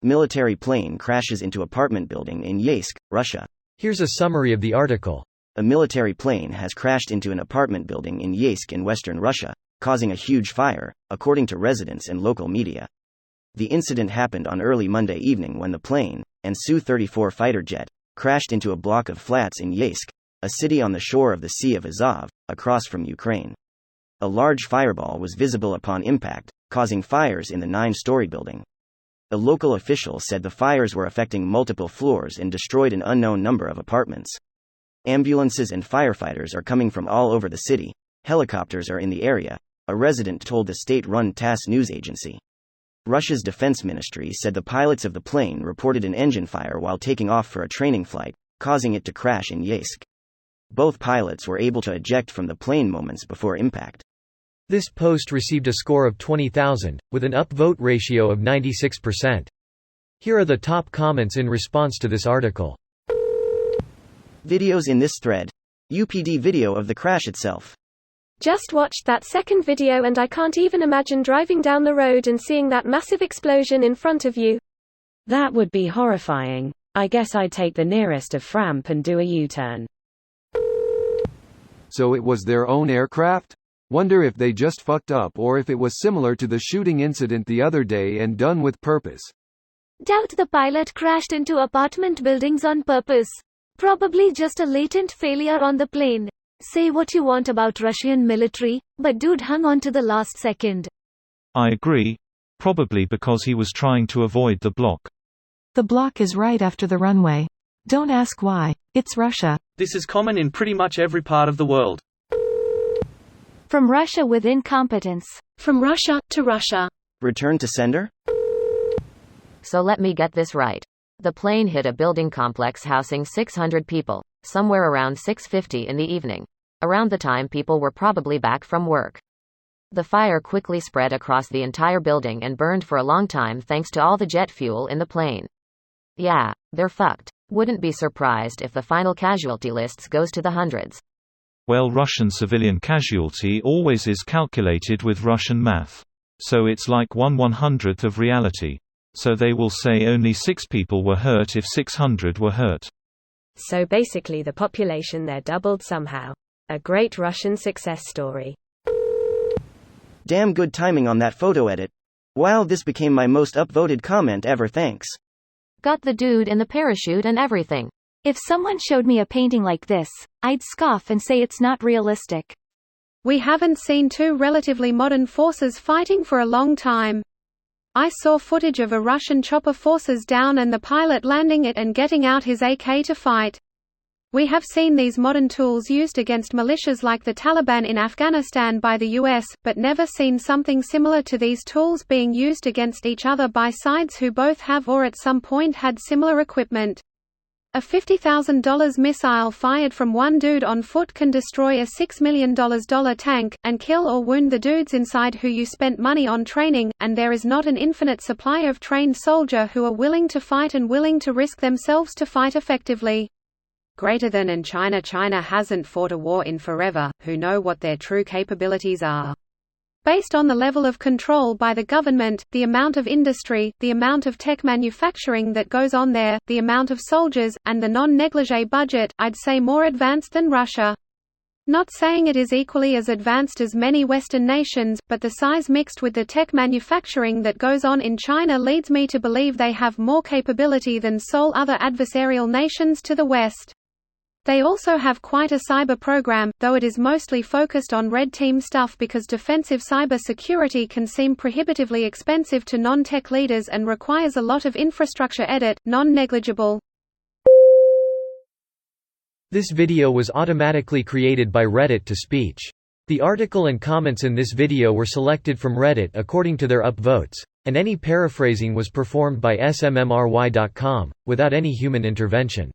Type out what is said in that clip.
Military plane crashes into apartment building in Yeysk, Russia. Here's a summary of the article. A military plane has crashed into an apartment building in Yeysk in western Russia, causing a huge fire, according to residents and local media. The incident happened on early Monday evening when the plane, and Su-34 fighter jet, crashed into a block of flats in Yeysk, a city on the shore of the Sea of Azov, across from Ukraine. A large fireball was visible upon impact, causing fires in the 9-story building. A local official said the fires were affecting multiple floors and destroyed an unknown number of apartments. Ambulances and firefighters are coming from all over the city. Helicopters are in the area, a resident told the state-run TASS news agency. Russia's defense ministry said the pilots of the plane reported an engine fire while taking off for a training flight, causing it to crash in Yeysk. Both pilots were able to eject from the plane moments before impact. This post received a score of 20,000, with an upvote ratio of 96%. Here are the top comments in response to this article. Videos in this thread. UPD video of the crash itself. Just watched that second video and I can't even imagine driving down the road and seeing that massive explosion in front of you. That would be horrifying. I guess I'd take the nearest of Framp and do a U-turn. So it was their own aircraft? Wonder if they just fucked up or if it was similar to the shooting incident the other day and done with purpose. Doubt the pilot crashed into apartment buildings on purpose. Probably just a latent failure on the plane. Say what you want about Russian military, but dude hung on to the last second. I agree. Probably because he was trying to avoid the block. The block is right after the runway. Don't ask why. It's Russia. This is common in pretty much every part of the world. From Russia with incompetence. From Russia to Russia. Return to sender? So let me get this right. The plane hit a building complex housing 600 people, somewhere around 6:50 in the evening. Around the time people were probably back from work. The fire quickly spread across the entire building and burned for a long time thanks to all the jet fuel in the plane. Yeah, they're fucked. Wouldn't be surprised if the final casualty lists goes to the hundreds. Well, Russian civilian casualty always is calculated with Russian math. So it's like 1/100th of reality. So they will say only 6 people were hurt if 600 were hurt. So basically the population there doubled somehow. A great Russian success story. Damn good timing on that photo edit. Wow, this became my most upvoted comment ever, thanks. Got the dude in the parachute and everything. If someone showed me a painting like this, I'd scoff and say it's not realistic. We haven't seen two relatively modern forces fighting for a long time. I saw footage of a Russian chopper forces down and the pilot landing it and getting out his AK to fight. We have seen these modern tools used against militias like the Taliban in Afghanistan by the US, but never seen something similar to these tools being used against each other by sides who both have or at some point had similar equipment. A $50,000 missile fired from one dude on foot can destroy a $6 million tank, and kill or wound the dudes inside who you spent money on training, and there is not an infinite supply of trained soldier who are willing to fight and willing to risk themselves to fight effectively. Greater than and China hasn't fought a war in forever, who know what their true capabilities are. Based on the level of control by the government, the amount of industry, the amount of tech manufacturing that goes on there, the amount of soldiers, and the non-negligee budget, I'd say more advanced than Russia. Not saying it is equally as advanced as many Western nations, but the size mixed with the tech manufacturing that goes on in China leads me to believe they have more capability than sole other adversarial nations to the west. They also have quite a cyber program, though it is mostly focused on red team stuff because defensive cyber security can seem prohibitively expensive to non-tech leaders and requires a lot of infrastructure non-negligible. This video was automatically created by Reddit to speech. The article and comments in this video were selected from Reddit according to their upvotes, and any paraphrasing was performed by smmry.com, without any human intervention.